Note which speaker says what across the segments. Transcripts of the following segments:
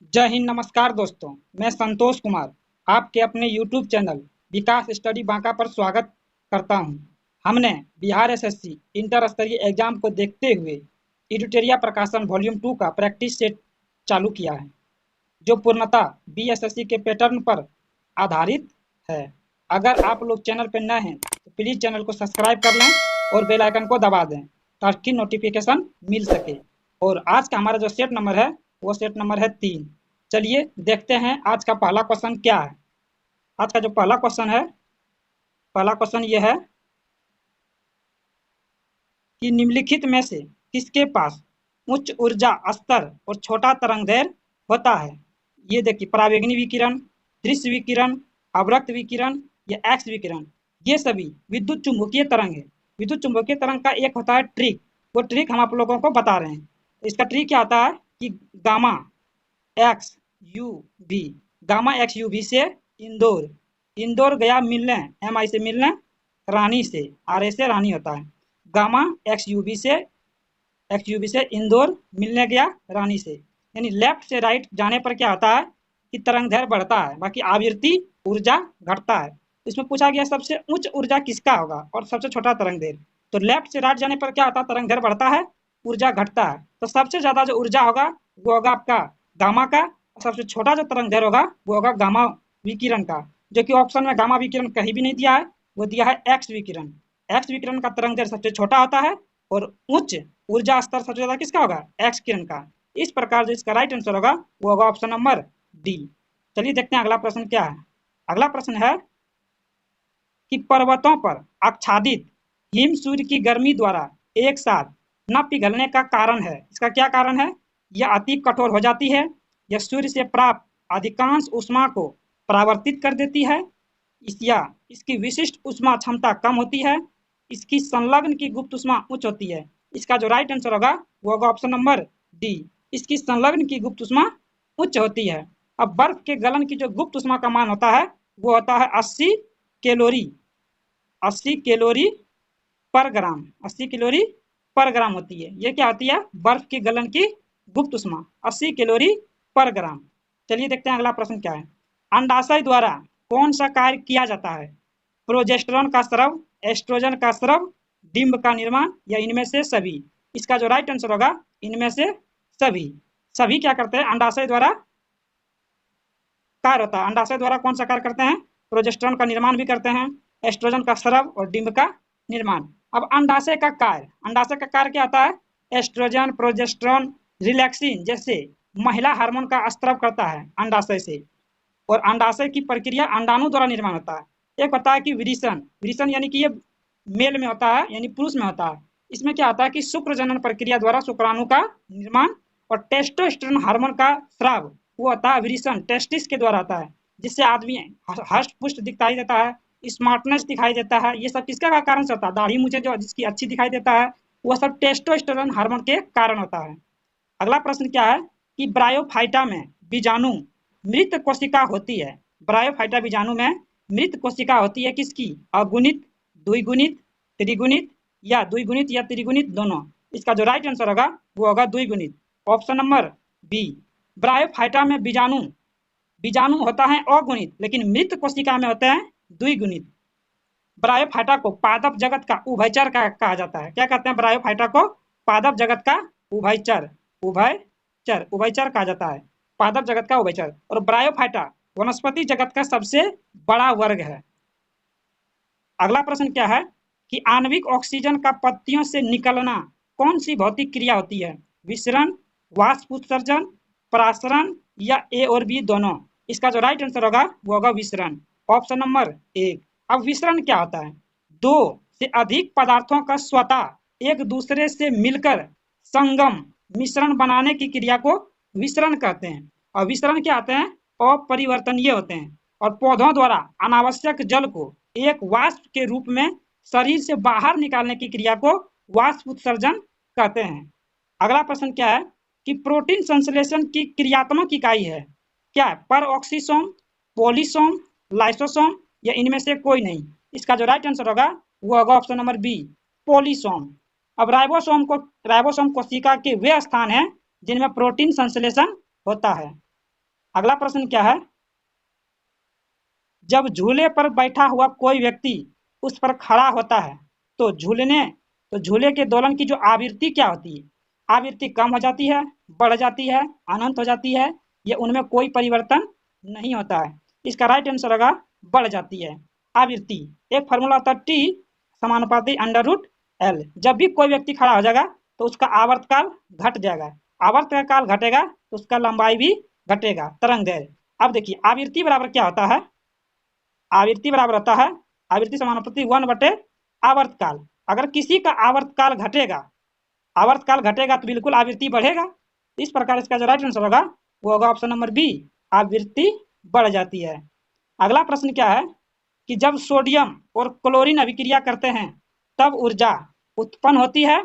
Speaker 1: जय हिंद। नमस्कार दोस्तों, मैं संतोष कुमार आपके अपने YouTube चैनल विकास स्टडी बांका पर स्वागत करता हूं। हमने बिहार एसएससी इंटर स्तरीय एग्जाम को देखते हुए एडिटोरिया प्रकाशन वॉल्यूम 2 का प्रैक्टिस सेट चालू किया है, जो पूर्णतः बीएसएससी के पैटर्न पर आधारित है। अगर आप लोग चैनल पर नए हैं तो प्लीज़ चैनल को सब्सक्राइब कर लें और बेल आइकन को दबा दें ताकि नोटिफिकेशन मिल सके। और आज का हमारा जो सेट नंबर है वो सेट नंबर है 3। चलिए देखते हैं आज का पहला क्वेश्चन क्या है। आज का जो पहला क्वेश्चन ये है कि निम्नलिखित में से किसके पास उच्च ऊर्जा स्तर और छोटा तरंगदैर्घ्य होता है। ये देखिए, परावैंगनी विकिरण, दृश्य विकिरण, अवरक्त विकिरण या एक्स विकिरण, ये सभी विद्युत चुंबकीय तरंग है। विद्युत चुंबकीय तरंग का एक होता है ट्रिक, वो ट्रिक हम आप लोगों को बता रहे हैं। इसका ट्रिक क्या आता है कि gamma X U B, gamma X U B से इंदौर गया मिलने, एम आई से मिलने रानी से, आर ए से रानी होता है। गामा एक्स यू बी से इंदौर मिलने गया रानी से, यानी लेफ्ट से राइट जाने पर क्या होता है कि तरंगदैर्घ्य बढ़ता है, बाकी आवृत्ति ऊर्जा घटता है। इसमें पूछा गया सबसे उच्च ऊर्जा किसका होगा और सबसे छोटा तरंगदैर्घ्य। तो लेफ्ट से राइट जाने पर क्या होता है, तरंगदैर्घ्य बढ़ता है, ऊर्जा घटता है। तो सबसे ज्यादा जो ऊर्जा होगा वो होगा आपका गामा का, सबसे छोटा जो तरंगदैर्घ्य होगा वो होगा गामा विकिरण का, जो कि ऑप्शन में गामा विकिरण कहीं भी नहीं दिया है, वो दिया है एक्स विकिरण। एक्स विकिरण का तरंगदैर्घ्य सबसे छोटा होता है और उच्च ऊर्जा स्तर सबसे ज्यादा किसका होगा, एक्स किरण का। इस प्रकार जो इसका राइट आंसर होगा वो होगा ऑप्शन नंबर डी। चलिए देखते हैं अगला प्रश्न क्या है। अगला प्रश्न है कि पर्वतों पर आच्छादित हिम सूर्य की गर्मी द्वारा एक साथ न पिघलने का कारण है। इसका क्या कारण है? यह अति कठोर हो जाती है, यह सूर्य से प्राप्त अधिकांश ऊष्मा को परावर्तित कर देती है, इसकी विशिष्ट ऊष्मा क्षमता कम होती है, इसकी संलग्न की गुप्त ऊष्मा उच्च होती है। इसका जो राइट आंसर होगा वो होगा ऑप्शन नंबर डी, इसकी संलग्न की गुप्त ऊष्मा उच्च होती है। अब बर्फ के गलन की जो गुप्त ऊष्मा का मान होता है वो होता है 80 कैलोरी, 80 कैलोरी पर ग्राम, 80 कैलोरी पर ग्राम होती है। ये क्या होती है, बर्फ की गलन की गुप्त ऊष्मा 80 कैलोरी पर ग्राम। चलिए देखते हैं अगला प्रश्न क्या है। अंडाशय द्वारा कौन सा कार्य किया जाता है? प्रोजेस्टेरॉन का स्राव, एस्ट्रोजन का स्राव, डिंब का निर्माण या इनमें से सभी। इसका जो राइट आंसर होगा इनमें से सभी। सभी क्या करते हैं, अंडाशय द्वारा कार्य होता है। अंडाशय द्वारा कौन सा कार्य करते हैं? प्रोजेस्टेरॉन का निर्माण भी करते हैं, एस्ट्रोजन का स्राव और डिंब का निर्माण। अब अंडाशय का कार्य क्या होता है? एस्ट्रोजन, प्रोजेस्टेरॉन, रिलैक्सिन जैसे महिला हार्मोन का स्राव करता है अंडाशय से, और अंडाशय की प्रक्रिया अंडाणु द्वारा निर्माण होता है। एक होता है कि विरिशन यानी कि ये मेल में होता है, यानी पुरुष में होता है। इसमें क्या होता है कि शुक्र जनन प्रक्रिया द्वारा शुक्राणु का निर्माण, और टेस्टोस्टेरोन हार्मोन का स्राव वो होता है विरिशन, टेस्टिस के द्वारा होता है, जिससे आदमी हष्ट पुष्ट दिखाई देता है, स्मार्टनेस दिखाई देता है। ये सब किसका कारण से होता है? दाढ़ी मुझे जो जिसकी अच्छी दिखाई देता है वह सब टेस्टोस्टेरोन हार्मोन के कारण होता है। अगला प्रश्न क्या है कि ब्रायोफाइटा में बीजाणु मृत कोशिका होती है। ब्रायोफाइटा बीजाणु में मृत कोशिका होती है किसकी? अगुणित, द्विगुणित, त्रिगुणित या द्विगुणित या त्रिगुणित दोनों। इसका जो राइट आंसर होगा वो होगा द्विगुणित, ऑप्शन नंबर बी। ब्रायोफाइटा में बीजाणु होता है अगुणित, लेकिन मृत कोशिका में होते हैं द्विगुणित। ब्रायोफाइटा को पादप जगत का उभयचर कहा जाता है। क्या कहते हैं ब्रायोफाइटा को? पादप जगत का उभयचर, उभयचर कहा जाता है, पादप जगत का उभयचर। और ब्रायोफाइटा वनस्पति जगत का सबसे बड़ा वर्ग है। अगला प्रश्न क्या है कि आणविक ऑक्सीजन का पत्तियों से निकलना कौन सी भौतिक क्रिया होती है? विसरण, वाष्प उत्सर्जन, परासरण या ए और बी दोनों। इसका जो राइट आंसर होगा वो होगा विसरण, ऑप्शन नंबर एक। अब विसरण क्या होता है? दो से अधिक पदार्थों का स्वतः एक दूसरे से मिलकर संगम मिश्रण बनाने की क्रिया को विसरण कहते हैं। और विसरण क्या होते हैं? अपरिवर्तनीय होते हैं, और पौधों द्वारा अनावश्यक जल को एक वाष्प के रूप में शरीर से बाहर निकालने की क्रिया को वाष्प उत्सर्जन कहते हैं। अगला प्रश्न क्या है कि प्रोटीन संश्लेषण की क्रियात्मक इकाई है क्या? परऑक्सीसोम, पॉलीसोम, लाइसोसोम या इनमें से कोई नहीं। इसका जो राइट आंसर होगा वो होगा ऑप्शन नंबर बी, पॉलीसोम। अब राइबोसोम कोशिका के वे स्थान हैं जिनमें प्रोटीन संश्लेषण होता है। अगला प्रश्न क्या है, जब झूले पर बैठा हुआ कोई व्यक्ति उस पर खड़ा होता है तो झूले के दोलन की जो आवृत्ति क्या होती है, आवृत्ति कम हो जाती है, बढ़ जाती है, अनंत हो जाती है, या उनमें कोई परिवर्तन नहीं होता है। इसका राइट आंसर होगा बढ़ जाती है आवृत्ति। एक फार्मूला होता है टी समानुपाती अंडर रूट एल। जब भी कोई व्यक्ति खड़ा हो जाएगा तो उसका आवर्तकाल घट जाएगा, आवर्तकाल घटेगा तो उसका लंबाई भी घटेगा, तरंग दैर्घ्य। अब देखिए आवृत्ति बराबर क्या होता है, आवृत्ति बराबर होता है आवृत्ति समानुपाती 1 बटे आवर्तकाल। अगर किसी का आवर्तकाल घटेगा तो बिल्कुल आवृत्ति बढ़ेगा। इस प्रकार इसका जो राइट आंसर होगा वो होगा ऑप्शन नंबर बी, आवृत्ति बढ़ जाती है। अगला प्रश्न क्या है कि जब सोडियम और क्लोरीन अभिक्रिया करते हैं तब ऊर्जा उत्पन्न होती है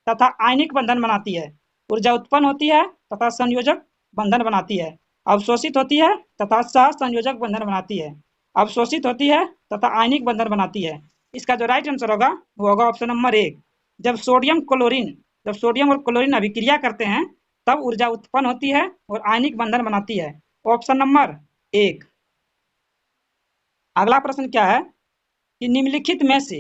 Speaker 1: तथा आयनिक बंधन बनाती है, ऊर्जा उत्पन्न होती है तथा संयोजक बंधन बनाती है, अवशोषित होती है तथा सह संयोजक बंधन बनाती है, अवशोषित होती है तथा आयनिक बंधन बनाती है। इसका जो राइट आंसर होगा वो होगा ऑप्शन नंबर एक। जब सोडियम और क्लोरीन अभिक्रिया करते हैं तब ऊर्जा उत्पन्न होती है और आयनिक बंधन बनाती है, ऑप्शन नंबर एक। अगला प्रश्न क्या है कि निम्नलिखित में से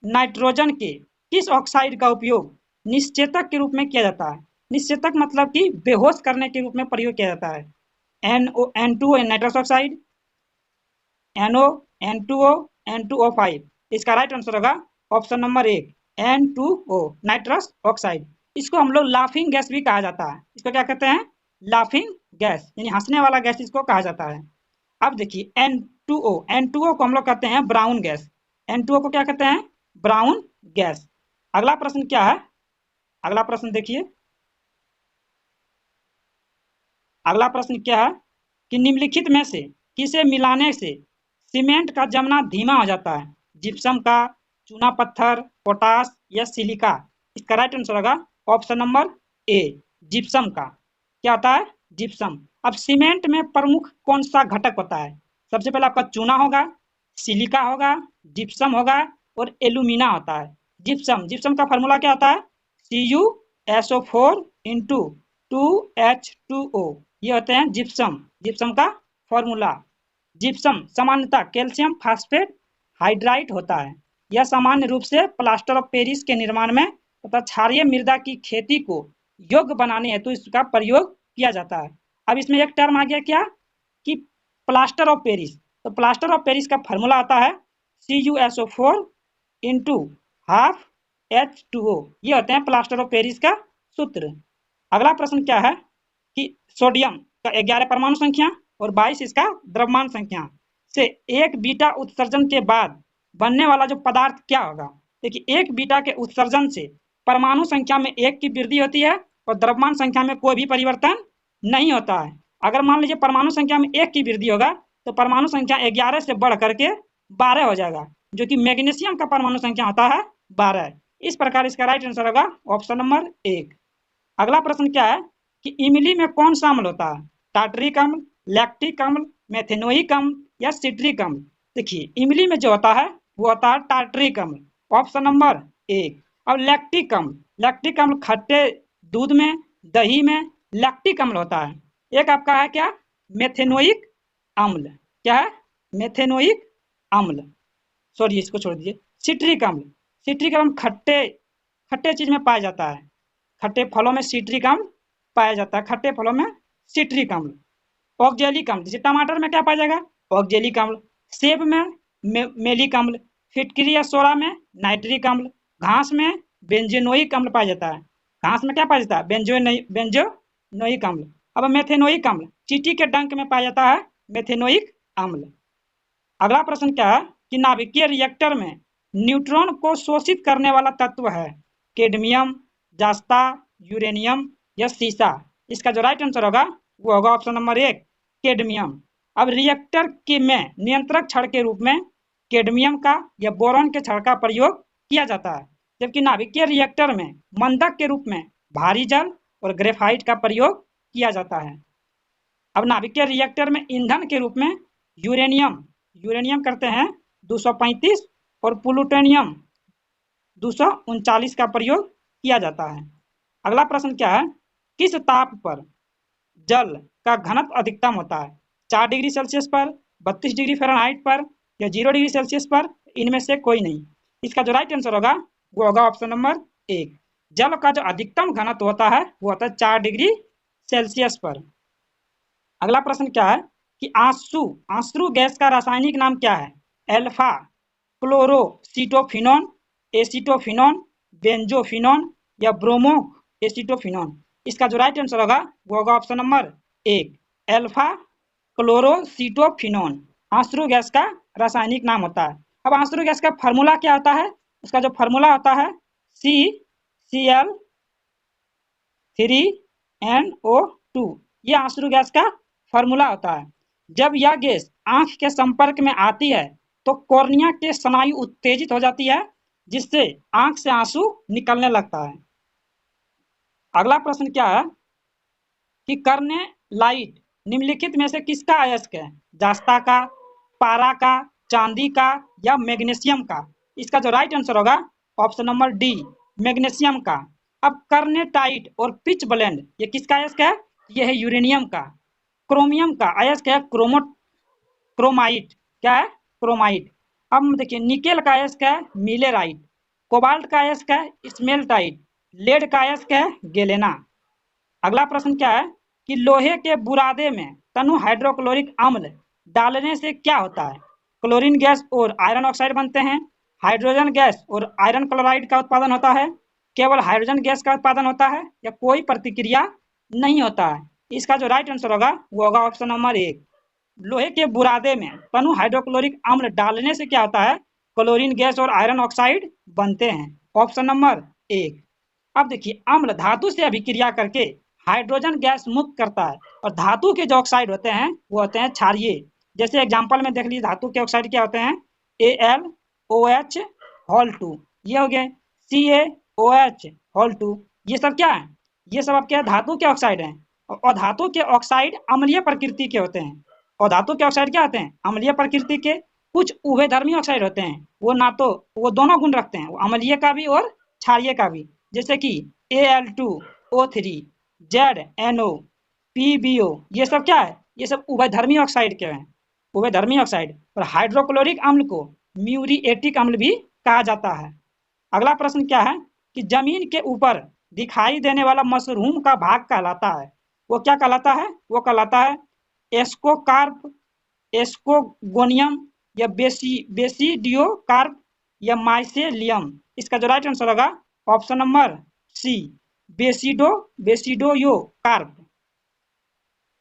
Speaker 1: नाइट्रोजन के किस ऑक्साइड का उपयोग निश्चेतक के रूप में किया जाता है। निश्चेतक मतलब कि बेहोश करने के रूप में प्रयोग किया जाता है। N2O nitrous oxide, NO, N2O, N2O5। इसका राइट आंसर होगा ऑप्शन नंबर एक, N2O नाइट्रस ऑक्साइड। इसको हम लोग लाफिंग गैस भी कहा जाता है। इसको क्या कहते हैं, लाफिंग गैस, यानी हंसने वाला गैस इसको कहा जाता है। अब देखिए N2O को हम लोग कहते हैं ब्राउन गैस, N2O को क्या कहते हैं, ब्राउन गैस। अगला प्रश्न क्या है, अगला प्रश्न देखिए, अगला प्रश्न क्या है कि निम्नलिखित में से किसे मिलाने से सीमेंट का जमना धीमा हो जाता है, जिप्सम का, चूना पत्थर, पोटास या सिलिका। इसका राइट आंसर होगा ऑप्शन नंबर ए, जिप्सम का। क्या होता है, जिप्सम। अब सीमेंट में प्रमुख कौन सा घटक होता है, सबसे पहले आपका चूना होगा, सिलिका होगा, जिप्सम होगा और एल्यूमिना होता है। जिप्सम का फार्मूला क्या होता है, CuSO4 इंटू 2H2O, ये होते हैं जिप्सम का फॉर्मूला। जिप्सम सामान्यतः कैल्शियम फास्फेट हाइड्राइड होता है। यह सामान्य रूप से प्लास्टर ऑफ पेरिस के निर्माण में तथा क्षारीय मृदा की खेती को योग्य बनाने हेतु इसका प्रयोग किया जाता है। अब इसमें एक टर्म आ गया क्या कि प्लास्टर ऑफ पेरिस, तो प्लास्टर ऑफ पेरिस का फॉर्मूला आता है CuSO4 इंटू हाफ H2O, ये होते हैं प्लास्टर ऑफ पेरिस का सूत्र। अगला प्रश्न क्या है कि सोडियम का 11 परमाणु संख्या और 22 इसका द्रव्यमान संख्या से एक बीटा उत्सर्जन के बाद बनने वाला जो पदार्थ क्या होगा। देखिए एक बीटा के उत्सर्जन से परमाणु संख्या में 1 की वृद्धि होती है और द्रव्यमान संख्या में कोई भी परिवर्तन नहीं होता है। अगर मान लीजिए परमाणु संख्या में 1 की वृद्धि होगा तो परमाणु संख्या 11 से बढ़ करके 12 हो जाएगा, जो कि मैग्नीशियम का परमाणु संख्या होता है 12। इस प्रकार इसका राइट आंसर होगा ऑप्शन नंबर एक। अगला प्रश्न क्या है कि इमली में कौन सा अम्ल होता है, टार्टरिक अम्ल, लैक्टिक अम्ल, मेथेनोइक अम्ल या सिट्रिक अम्ल। देखिए इमली में जो होता है वो होता है टार्टरिक अम्ल, ऑप्शन नंबर एक। अब लैक्टिक अम्ल खट्टे दूध में, दही में लैक्टिक अम्ल होता है। एक आपका है क्या, मेथेनोइक अम्ल, क्या है, मेथेनोइक अम्ल, सॉरी इसको छोड़ दीजिए, सिट्रिक अम्ल खट्टे चीज में पाया जाता है, खट्टे फलों में सिट्रिक अम्ल पाया जाता है, खट्टे फलों में सिट्रिक अम्ल। ऑक्जेलिक अम्ल, जैसे टमाटर में क्या पाया जाएगा, ऑक्जेलिक अम्ल, सेब में मेलिक अम्ल, फिटकरी या सोरा में नाइट्रिक अम्ल, घास में बेंजोनोइक अम्ल पाया जाता है, घास में क्या पाया जाता है, बेंजोनोइक अम्ल। अब मेथेनोइक अम्ल, चींटी के डंक में पाया जाता है मेथेनोइक अम्ल। अगला प्रश्न क्या है कि नाभिकीय रिएक्टर में न्यूट्रॉन को शोषित करने वाला तत्व है, कैडमियम, जास्ता, यूरेनियम या सीसा। इसका जो राइट आंसर होगा वो होगा ऑप्शन नंबर एक, कैडमियम। अब रिएक्टर के में नियंत्रक छड़ के रूप में कैडमियम का या बोरॉन के छड़ का प्रयोग किया जाता है, जबकि नाभिकीय रिएक्टर में मंदक के रूप में भारी जल और ग्रेफाइट का प्रयोग किया जाता है। अब नाभिकीय रिएक्टर में ईंधन के रूप में यूरेनियम करते हैं 235 और प्लूटोनियम 239 का प्रयोग किया जाता है। अगला प्रश्न क्या है, किस ताप पर जल का घनत्व अधिकतम होता है? 4 डिग्री सेल्सियस पर, 32 डिग्री फ़ारेनहाइट पर, या 0 डिग्री सेल्सियस पर? इनमें से कोई नहीं। इसका जो राइट आंसर होगा वो होगा ऑप्शन नंबर 1। जल का जो अधिकतम घनत्व होता है वो होता है 4 डिग्री सेल्सियस पर। अगला प्रश्न क्या है कि आंसू आंसू गैस का रासायनिक नाम क्या है? एल्फा क्लोरोसिटोफिनॉन, एसिटोफिनॉन, बेंजोफिनॉन, या ब्रोमो एसिटोफिनॉन? इसका जो राइट आंसर होगा वो होगा ऑप्शन नंबर 1, एल्फा क्लोरोसिटोफिनॉन आंसू गैस का रासायनिक नाम होता है। अब आंसू गैस का फार्मूला क्या होता है? उसका जो फार्मूला होता है CCl3NO2, ये आंसू गैस का फार्मूला होता है। जब यह गैस आंख के संपर्क में आती है तो कॉर्निया के स्नायु उत्तेजित हो जाती है, जिससे आंख से आंसू निकलने लगता है। अगला प्रश्न क्या है कि करने लाइट निम्नलिखित में से किसका अयस्क है? जास्ता का, पारा का, चांदी का, या मैग्नीशियम का? इसका जो राइट आंसर होगा ऑप्शन नंबर डी, मैग्नीशियम का। अब कर्नेटाइट और पिच ब्लेंड ये किसका अयस्क है? ये है यूरेनियम का। क्रोमियम का अयस्क है क्रोमाइट। क्या है? क्रोमाइट। अब देखिए निकेल का अयस्क है मिलेराइट, कोबाल्ट का अयस्क है स्मेल्टाइट, लेड का अयस्क है गेलेना। अगला प्रश्न क्या है कि लोहे के बुरादे में तनु हाइड्रोक्लोरिक अम्ल डालने से क्या होता है? क्लोरीन गैस और आयरन ऑक्साइड बनते हैं, हाइड्रोजन गैस और आयरन क्लोराइड का उत्पादन होता है, केवल हाइड्रोजन गैस का उत्पादन होता है, या कोई प्रतिक्रिया नहीं होता है? इसका जो राइट आंसर होगा वो होगा ऑप्शन नंबर 1, लोहे के बुरादे में तनु हाइड्रोक्लोरिक अम्ल डालने से क्या होता है? क्लोरीन गैस और आयरन ऑक्साइड बनते हैं। Option number 1। अब देखिए अम्ल धातु से अभिक्रिया करके हाइड्रोजन गैस मुक्त करता है, और धातु के जो ऑक्साइड होते हैं वो होते हैं क्षारीय। जैसे एग्जांपल में देख लीजिए धातु के ऑक्साइड क्या होते हैं? AlOH होल 2, ये हो गए CaOH होल 2। ये सब क्या है? ये सब आपके धातु के ऑक्साइड हैं। और धातु के ऑक्साइड अम्लीय प्रकृति के होते हैं। और धातु के ऑक्साइड क्या होते हैं? अम्लीय प्रकृति के। कुछ उभयधर्मी ऑक्साइड होते हैं, वो ना तो वो दोनों गुण रखते हैं, वो अम्लीय का भी और क्षारीय का भी। जैसे कि Al2O3, ZNO, PbO, ये सब क्या है? ये सब उभयधर्मी ऑक्साइड के हैं, उभयधर्मी ऑक्साइड। और हाइड्रोक्लोरिक अम्ल को म्यूरिएटिक अम्ल भी कहा जाता है। अगला प्रश्न क्या है कि जमीन के ऊपर दिखाई देने वाला मशरूम का भाग कहलाता है? वो क्या कहलाता है? वो कहलाता है एस्कोकार्प, एस्कोगोनियम, या बेसिडियोकार्प, या माइसेलियम? इसका जो राइट आंसर होगा ऑप्शन नंबर सी, बेसिडोयोकार्प।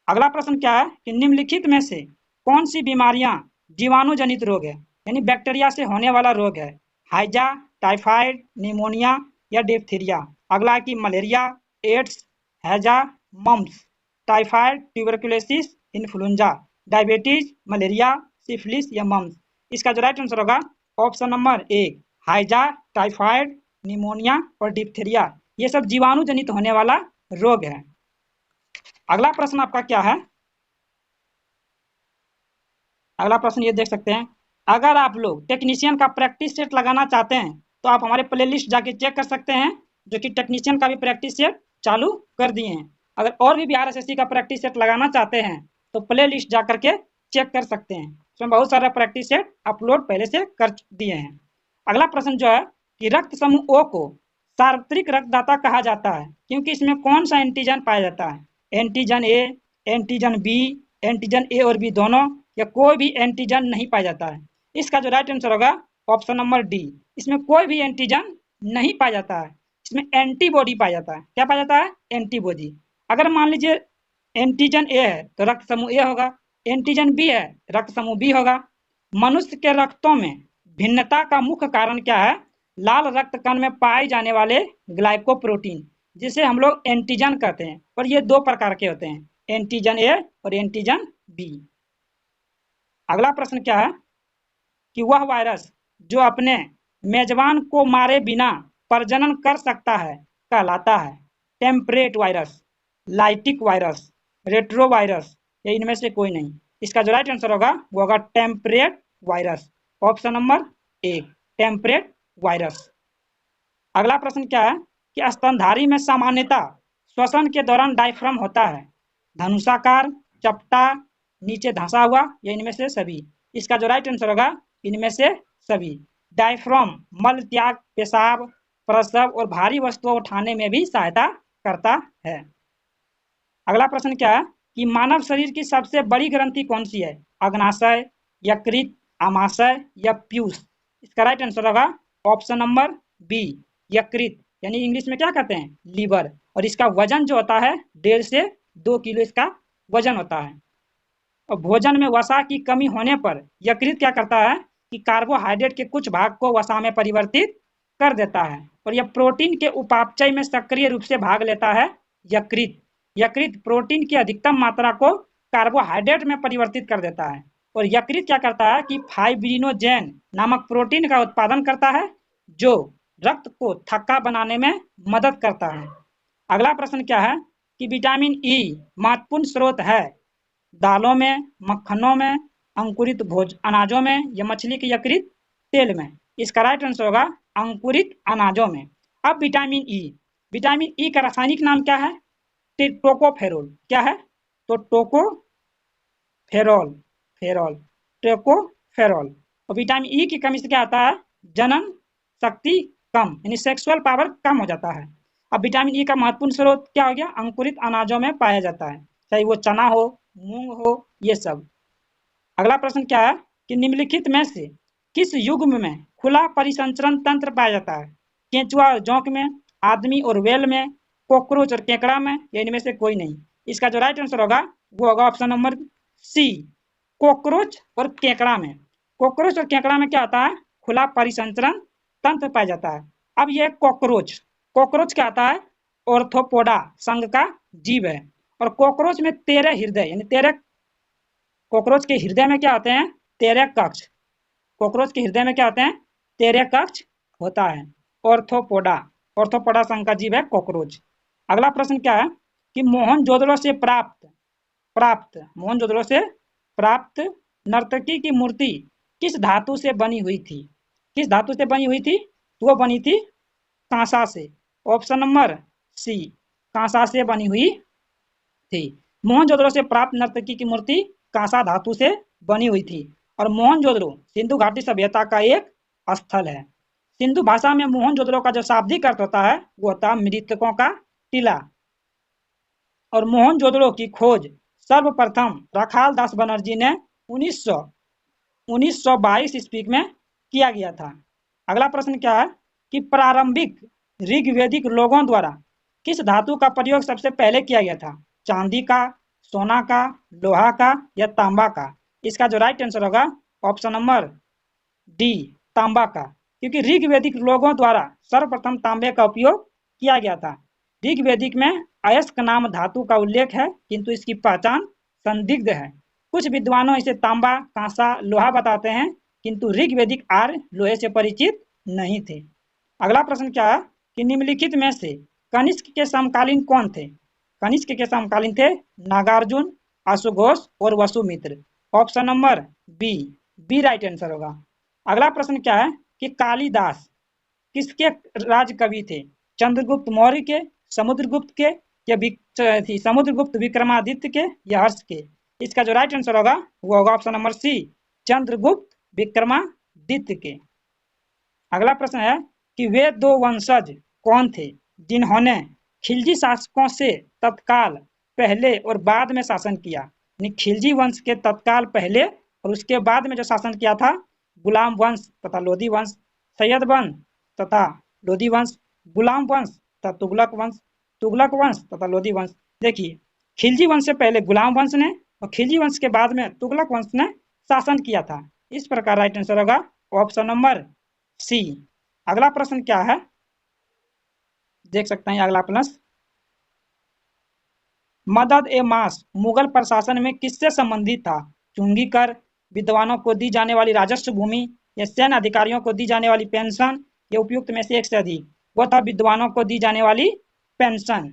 Speaker 1: अगला प्रश्न क्या है कि निम्नलिखित में से कौन सी बीमारियां जीवाणु जनित रोग है, यानी बैक्टीरिया से होने वाला रोग है? हाइजा, टाइफाइड, निमोनिया, या डिप्थीरिया? अगला है कि मलेरिया, एड्स, हैजा, mumps, typhoid, tuberculosis, influenza, diabetes, malaria, syphilis, या मम्प्स? इसका जो राइट आंसर होगा ऑप्शन नंबर 1, हाइजा, टाइफाइड, निमोनिया और डिप्थीरिया। ये सब जीवाणु जनित होने वाला रोग है। अगला प्रश्न आपका क्या है? अगला प्रश्न ये देख सकते हैं, अगर आप लोग टेक्नीशियन का प्रैक्टिस सेट लगाना चाहते हैं तो आप हमारे प्ले लिस्ट जाके चेक कर सकते हैं, जो कि टेक्नीशियन का भी प्रैक्टिस सेट चालू कर दिए हैं। अगर और भी बिहार एसएससी का प्रैक्टिस सेट लगाना चाहते हैं तो प्ले लिस्ट जा करके चेक कर सकते हैं, उसमें बहुत सारा प्रैक्टिस सेट अपलोड पहले से कर दिए हैं। अगला प्रश्न जो है कि रक्त समूह ओ को सार्वत्रिक रक्तदाता कहा जाता है क्योंकि इसमें कौन सा एंटीजन पाया जाता है? Antigen A, antigen B, antigen A और बी दोनों, या कोई भी एंटीजन नहीं पाया जाता है? इसका जो राइट आंसर होगा ऑप्शन नंबर डी, इसमें कोई भी एंटीजन नहीं पाया जाता है, इसमें एंटीबॉडी पाया जाता है। क्या पाया जाता है? एंटीबॉडी। अगर मान लीजिए एंटीजन ए है तो रक्त समूह ए होगा, एंटीजन बी है रक्त समूह बी होगा। मनुष्य के रक्तों में भिन्नता का मुख्य कारण क्या है? लाल रक्त कण में पाए जाने वाले ग्लाइकोप्रोटीन, जिसे हम लोग एंटीजन कहते हैं, और ये 2 प्रकार के होते हैं, एंटीजन ए और एंटीजन बी। अगला प्रश्न क्या है कि वह वायरस जो अपने मेजबान को मारे बिना प्रजनन कर सकता है कहलाता है? Temperate virus, lytic virus, retro virus, या इनमें से कोई नहीं? इसका जो राइट आंसर होगा वो होगा temperate virus, option number 1, temperate virus. अगला प्रश्न क्या है कि स्तनधारी में सामान्यतः श्वसन के दौरान डायफ्राम होता है, धनुषाकार, चपटा, नीचे धंसा हुआ, या इनमें से सभी। इसका जो राइट आंसर होगा इनमें से सभी। डायफ्राम मल त्याग, पेशाब, प्रसव और भारी वस्तुओं उठाने में भी सहायता करता है। अगला प्रश्न क्या है कि मानव शरीर की सबसे बड़ी ग्रंथि कौन सी है? अग्नाशय, यकृत, आमाशय या पीयूष? इसका राइट आंसर होगा ऑप्शन नंबर बी, यकृत, यानी इंग्लिश में क्या कहते हैं, लीवर। और इसका वजन जो होता है 1.5 से 2 किलो इसका वजन होता है। और भोजन में वसा की कमी होने पर यकृत क्या करता है कि कार्बोहाइड्रेट के कुछ भाग को वसा में परिवर्तित कर देता है। और यह प्रोटीन के उपापचय में सक्रिय रूप से भाग लेता है यकृत। यकृत प्रोटीन की अधिकतम मात्रा को कार्बोहाइड्रेट में परिवर्तित कर देता है। और यकृत क्या करता है कि फाइब्रिनोजेन नामक प्रोटीन का उत्पादन करता है जो रक्त को थक्का बनाने में मदद करता है। अगला प्रश्न क्या है कि विटामिन ई महत्वपूर्ण स्रोत है दालों में, मक्खनों में, अंकुरित भोज अनाजों में या मछली के यकृत तेल में? इसका राइट आंसर होगा अंकुरित अनाजों में। अब विटामिन ई का रासायनिक नाम क्या है? टोकोफेरोल। क्या है? तो टोकोफेरोल, फेरोल, टोकोफेरोल। और विटामिन ई की कमी से क्या आता है? जनन शक्ति कम, यानी सेक्सुअल पावर कम हो जाता है। अब विटामिन ई का महत्वपूर्ण स्रोत क्या हो गया? अंकुरित अनाजों में पाया जाता है, चाहे वो चना हो, मूंग हो, ये सब। अगला प्रश्न क्या है कि निम्नलिखित में से किस युग्म में खुला परिसंचरण तंत्र पाया जाता है? केंचुआ और जौंक में, आदमी और वेल में, कॉकरोच और केकड़ा में, या इनमें से कोई नहीं? इसका जो राइट आंसर होगा वो होगा ऑप्शन नंबर सी, कॉकरोच और केकड़ा में। कॉकरोच और केकड़ा में क्या होता है? खुला परिसंचरण तंत्र पाया जाता है। अब ये कॉकरोच, कॉकरोच क्या आता है? ऑर्थोपोडा संघ का जीव है। और कॉकरोच में 13 हृदय, यानी 13 कॉकरोच के हृदय में क्या होते हैं? 13 कक्ष। कॉकरोच के हृदय में क्या होते हैं? 13 कक्ष होता है। ऑर्थोपोडा, ऑर्थोपोडा संघ का जीव है कॉकरोच। अगला प्रश्न क्या है कि मोहनजोदड़ो से मोहनजोदड़ो से प्राप्त नर्तकी की मूर्ति किस धातु से बनी हुई थी? किस धातु से बनी हुई थी? तो वो बनी थी कांसा से। ऑप्शन नंबर सी, कांसा से बनी हुई थी। मोहनजोदड़ो से प्राप्त नर्तकी की मूर्ति कांसा धातु से बनी हुई थी। और मोहनजोदड़ो सिंधु घाटी सभ्यता का एक स्थल है। सिंधु भाषा में मोहनजोदड़ो का जो शाब्दिक अर्थ होता है वो होता है मृतकों का टीला। और मोहनजोदड़ो की खोज सर्वप्रथम राखाल दास बनर्जी ने 1922 ईस्वी में किया गया था। अगला प्रश्न क्या है कि प्रारंभिक ऋग्वेदिक लोगों द्वारा किस धातु का प्रयोग सबसे पहले किया गया था? चांदी का, सोना का, लोहा का या तांबा का? इसका जो राइट आंसर होगा ऑप्शन नंबर डी, तांबा का। क्योंकि ऋग्वेदिक लोगों द्वारा सर्वप्रथम तांबे का उपयोग किया गया था। ऋग्वेदिक में अयस्क नाम धातु का उल्लेख है किंतु इसकी पहचान संदिग्ध है। कुछ विद्वानों इसे तांबा, कांसा, लोहा बताते हैं किंतु ऋग्वेदिक आर्य लोहे से परिचित नहीं थे। अगला प्रश्न क्या है कि निम्नलिखित में से कनिष्क के समकालीन कौन थे? कनिष्क के समकालीन थे नागार्जुन, अश्वघोष और Vasumitra. Option number B, B right answer होगा। अगला प्रश्न क्या है कि कालिदास किसके राज कवि थे? चंद्रगुप्त मौर्य के, समुद्रगुप्त के या समुद्रगुप्त विक्रमादित्य के या हर्ष के? इसका जो राइट आंसर होगा वो होगा option number C, Chandragupta Vikramaditya के। अगला प्रश्न है कि वे दो वंशज कौन थे जिन्होंने खिलजी शासकों से तत्काल पहले और बाद में शासन किया? खिलजी वंश के तत्काल पहले और उसके बाद में जो शासन किया था गुलाम वंश तथा लोधी वंश, सैयद वंश तथा लोधी वंश, गुलाम वंश तथा तुगलक वंश तथा लोधी वंश। देखिए खिलजी वंश से पहले गुलाम वंश ने और खिलजी वंश के बाद में तुगलक वंश ने शासन किया था। इस प्रकार राइट आंसर होगा ऑप्शन नंबर सी। अगला प्रश्न क्या है देख सकते हैं। अगला प्रश्न, मदद ए मास मुगल प्रशासन में किससे संबंधित था? चुंगी कर, विद्वानों को दी जाने वाली राजस्व भूमि या सैन्य अधिकारियों को दी जाने वाली पेंशन या उपयुक्त में से एक से अधिक? वो था विद्वानों को दी जाने वाली पेंशन,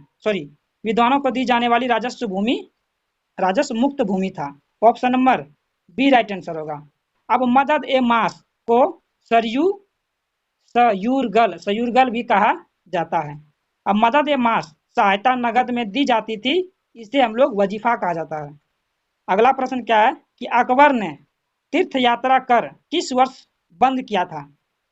Speaker 1: विद्वानों को दी जाने वाली राजस्व भूमि, राजस्व मुक्त भूमि था। Option number B right answer होगा। अब मदद ए मास को सयूरगल भी कहा जाता है। अब मदद ए मास सहायता नगद में दी जाती थी इसे हम लोग वजीफा कहा जाता है। अगला प्रश्न क्या है कि अकबर ने तीर्थ यात्रा कर किस वर्ष बंद किया था?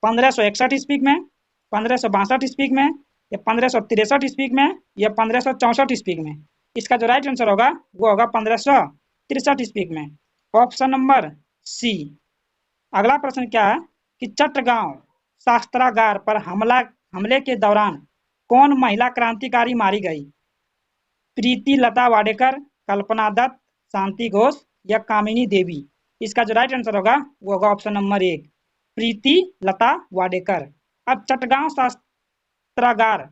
Speaker 1: 1561 ईस्वी में, 1562 ईस्वी में, या 1563 ईस्वी में, या 1564 ईस्वी में? इसका जो राइट आंसर होगा वो होगा 1563 ईस्वी में, ऑप्शन नंबर सी। अगला प्रश्न क्या है कि चट्टगांव शस्त्रागार पर हमले के दौरान कौन महिला क्रांतिकारी मारी गई? प्रीति लता वाडेकर, कल्पना दत्त, शांति घोष, या कामिनी देवी? इसका जो राइट आंसर होगा वो होगा ऑप्शन नंबर 1, प्रीति लता वाडेकर। अब चट्टगांव शस्त्रागार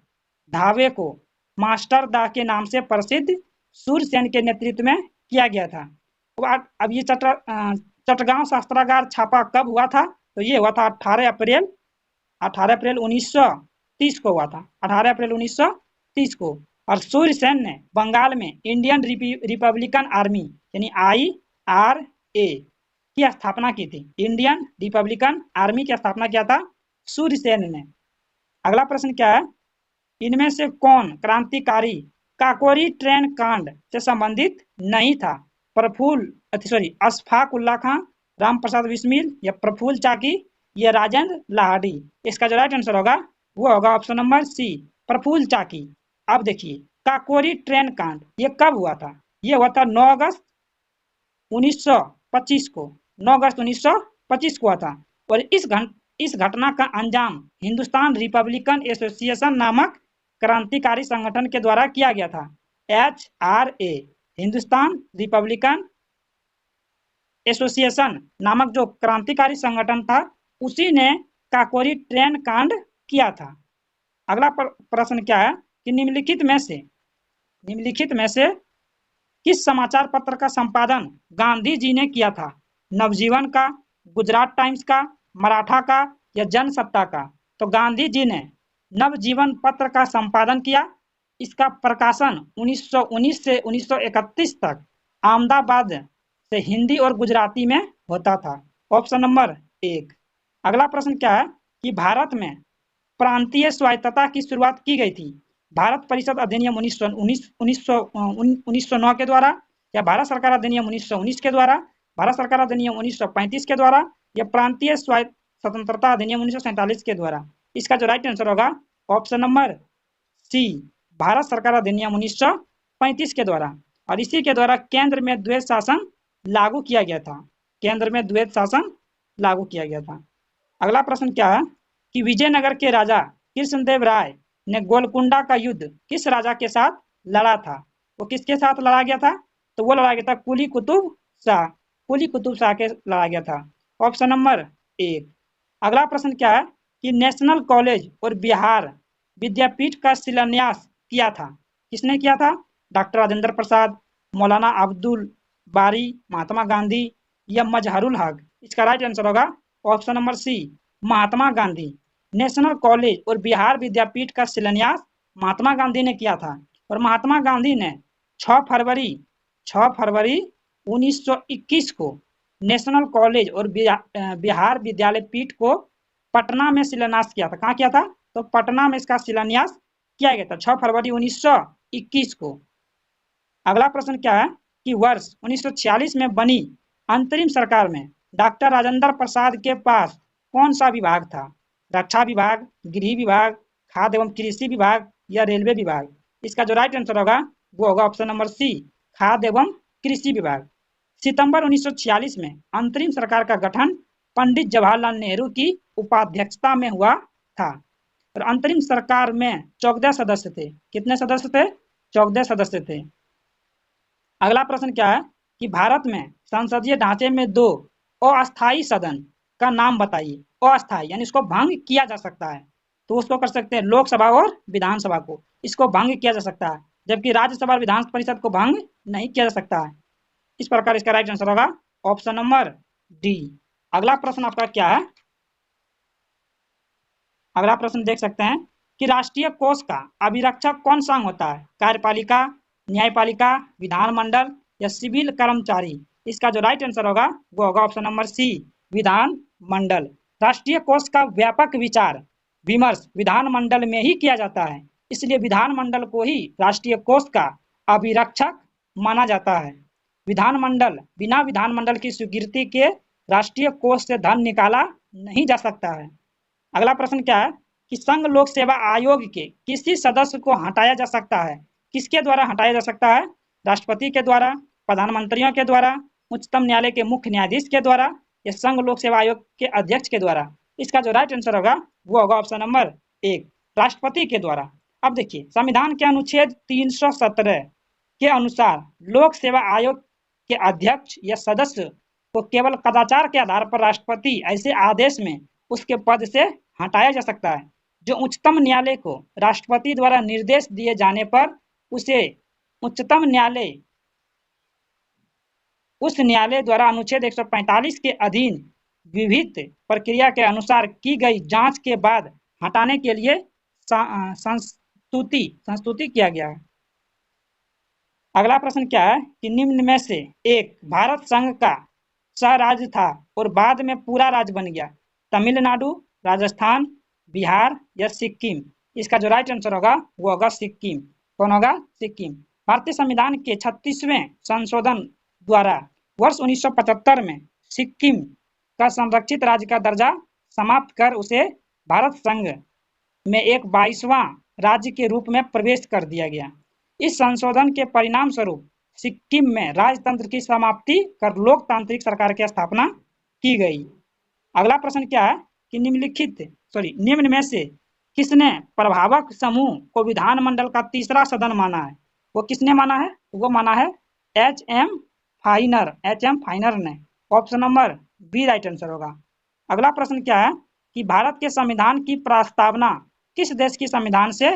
Speaker 1: ढाबे को मास्टर दा के नाम से प्रसिद्ध सूर्यसेन के नेतृत्व में किया गया था। अब ये चट्टगांव शस्त्रागार छापा कब हुआ था? तो ये हुआ था 18 अप्रैल 1930 को हुआ था, 18 अप्रैल 1930 को। और सूर्यसेन ने बंगाल में इंडियन रिपब्लिकन आर्मी यानी IRA की स्थापना की थी। इंडियन रिपब्लिकन आर्मी की स्थापना किया था सूर्यसेन ने। अगला प्रश्न क्या है, इनमें से कौन क्रांतिकारी काकोरी ट्रेन कांड से संबंधित नहीं था? अशफाक उल्ला खां, राम प्रसाद बिस्मिल, या प्रफुल्ल चाकी, या राजेंद्र लाहिड़ी? इसका जो राइट आंसर होगा वो होगा ऑप्शन नंबर सी, प्रफुल्ल चाकी। अब देखिए काकोरी ट्रेन कांड ये कब हुआ था? ये हुआ था 9 अगस्त 1925 को, 9 अगस्त 1925 को हुआ था। और इस घटना का अंजाम हिंदुस्तान रिपब्लिकन एसोसिएशन नामक क्रांतिकारी संगठन के द्वारा किया गया था। HRA हिंदुस्तान रिपब्लिकन एसोसिएशन नामक जो क्रांतिकारी संगठन था उसी ने काकोरी ट्रेन कांड किया था। अगला प्रश्न क्या है कि निम्नलिखित में से किस समाचार पत्र का संपादन गांधी जी ने किया था? नवजीवन का, गुजरात टाइम्स का, मराठा का, या जनसत्ता का? तो गांधी जी ने नवजीवन पत्र का संपादन किया। इसका प्रकाशन 1919 से 1931 तक अहमदाबाद से हिंदी और गुजराती में होता था, ऑप्शन नंबर 1। अगला प्रश्न क्या है कि भारत में प्रांतीय स्वायत्तता की शुरुआत की गई थी? भारत परिषद अधिनियम 1909 के द्वारा, या भारत सरकार अधिनियम 1919 के द्वारा, भारत सरकार अधिनियम 1935 के द्वारा, या प्रांतीय स्वतंत्रता अधिनियम 1947 के द्वारा? इसका जो राइट आंसर होगा ऑप्शन नंबर सी, भारत सरकार अधिनियम 1935 के द्वारा। और इसी के द्वारा केंद्र में द्वैध शासन लागू किया गया था, केंद्र में द्वैध शासन लागू किया गया था। अगला प्रश्न क्या है कि विजयनगर के राजा कृष्णदेव राय ने गोलकुंडा का युद्ध किस राजा के साथ लड़ा था? वो किसके साथ लड़ा गया था? तो वो लड़ा गया था कुली कुतुब शाह के लड़ा गया था, ऑप्शन नंबर 1। अगला प्रश्न क्या है कि नेशनल कॉलेज और बिहार विद्यापीठ का शिलान्यास किया था? किसने किया था? डॉक्टर राजेंद्र प्रसाद, मौलाना अब्दुल बारी, महात्मा गांधी, या मजहरुल हक? इसका राइट आंसर होगा ऑप्शन नंबर सी, महात्मा गांधी। नेशनल कॉलेज और बिहार विद्यापीठ का शिलान्यास महात्मा गांधी ने किया था। और महात्मा गांधी ने 6 फरवरी 1921 को नेशनल कॉलेज और बिहार विद्यालय पीठ को पटना में शिलान्यास किया था। कहाँ किया था? तो पटना में इसका शिलान्यास किया गया था 6 फरवरी 1921 को। अगला प्रश्न क्या है कि वर्ष 1946 में बनी अंतरिम सरकार में डॉक्टर राजेंद्र प्रसाद के पास कौन सा विभाग था? रक्षा विभाग, गृह विभाग, खाद्य एवं कृषि विभाग, या रेलवे विभाग? इसका जो राइट आंसर होगा वो होगा ऑप्शन नंबर सी, खाद्य एवं कृषि विभाग। सितंबर 1946 में अंतरिम सरकार का गठन पंडित जवाहरलाल नेहरू की उपाध्यक्षता में हुआ था। और अंतरिम सरकार में 14 सदस्य थे। कितने सदस्य थे? 14 सदस्य थे। अगला प्रश्न क्या है कि भारत में संसदीय ढांचे में 2 अस्थायी सदन का नाम बताइए। अस्थायी यानी इसको भंग किया जा सकता है, तो उसको कर सकते हैं लोकसभा और विधानसभा को, इसको भंग किया जा सकता है, जबकि राज्यसभा और विधान परिषद को भंग नहीं किया जा सकता है। इस प्रकार इसका राइट आंसर होगा ऑप्शन नंबर डी। अगला प्रश्न आपका क्या है? अगला प्रश्न देख सकते हैं कि राष्ट्रीय कोष का अभिरक्षक कौन सा होता है? कार्यपालिका, न्यायपालिका, विधानमंडल, या सिविल कर्मचारी? इसका जो राइट आंसर होगा वो होगा ऑप्शन नंबर सी, विधानमंडल। राष्ट्रीय कोष का व्यापक विचार विमर्श विधानमंडल में ही किया जाता है, इसलिए विधानमंडल को ही राष्ट्रीय कोष का अभिरक्षक माना जाता है। विधानमंडल, बिना विधानमंडल की स्वीकृति के राष्ट्रीय कोष से धन निकाला नहीं जा सकता है। अगला प्रश्न क्या है कि संघ लोक सेवा आयोग के किसी सदस्य को हटाया जा सकता है। किसके द्वारा हटाया जा सकता है? राष्ट्रपति के द्वारा, प्रधानमंत्रियों के द्वारा, उच्चतम न्यायालय के मुख्य न्यायाधीश के द्वारा या संघ लोक सेवा आयोग के अध्यक्ष के द्वारा। इसका जो राइट आंसर होगा वो होगा ऑप्शन नंबर 1, राष्ट्रपति के द्वारा। अब देखिए, संविधान के अनुच्छेद 317 के अनुसार लोक सेवा आयोग के अध्यक्ष या सदस्य को केवल कदाचार के आधार पर राष्ट्रपति ऐसे आदेश में उसके पद से हटाया जा सकता है जो उच्चतम न्यायालय को राष्ट्रपति द्वारा निर्देश दिए जाने पर उसे उच्चतम न्यायालय उस न्यायालय द्वारा अनुच्छेद 145 के अधीन विविध प्रक्रिया के अनुसार की गई जांच के बाद हटाने के लिए संस्तुति किया गया है। अगला प्रश्न क्या है कि निम्न में से एक भारत संघ का सह राज्य था और बाद में पूरा राज्य बन गया। तमिलनाडु, राजस्थान, बिहार या सिक्किम। इसका जो राइट आंसर होगा वो होगा सिक्किम। कौन होगा? सिक्किम। भारतीय संविधान के 36वें संशोधन द्वारा वर्ष 1975 में सिक्किम का संरक्षित राज्य का दर्जा समाप्त कर उसे भारत संघ में एक 22वां राज्य के रूप में प्रवेश कर दिया गया। इस संशोधन के परिणाम स्वरूप सिक्किम में राजतंत्र की समाप्ति कर लोकतांत्रिक सरकार की स्थापना की गई। अगला प्रश्न क्या है कि निम्न में से किसने प्रभावक समूह को विधानमंडल का तीसरा सदन माना है? वो किसने माना है? वो माना है एच.एम. फाइनर ने। Option number B right answer होगा। अगला प्रश्न क्या है कि भारत के संविधान की प्रस्तावना किस देश की संविधान से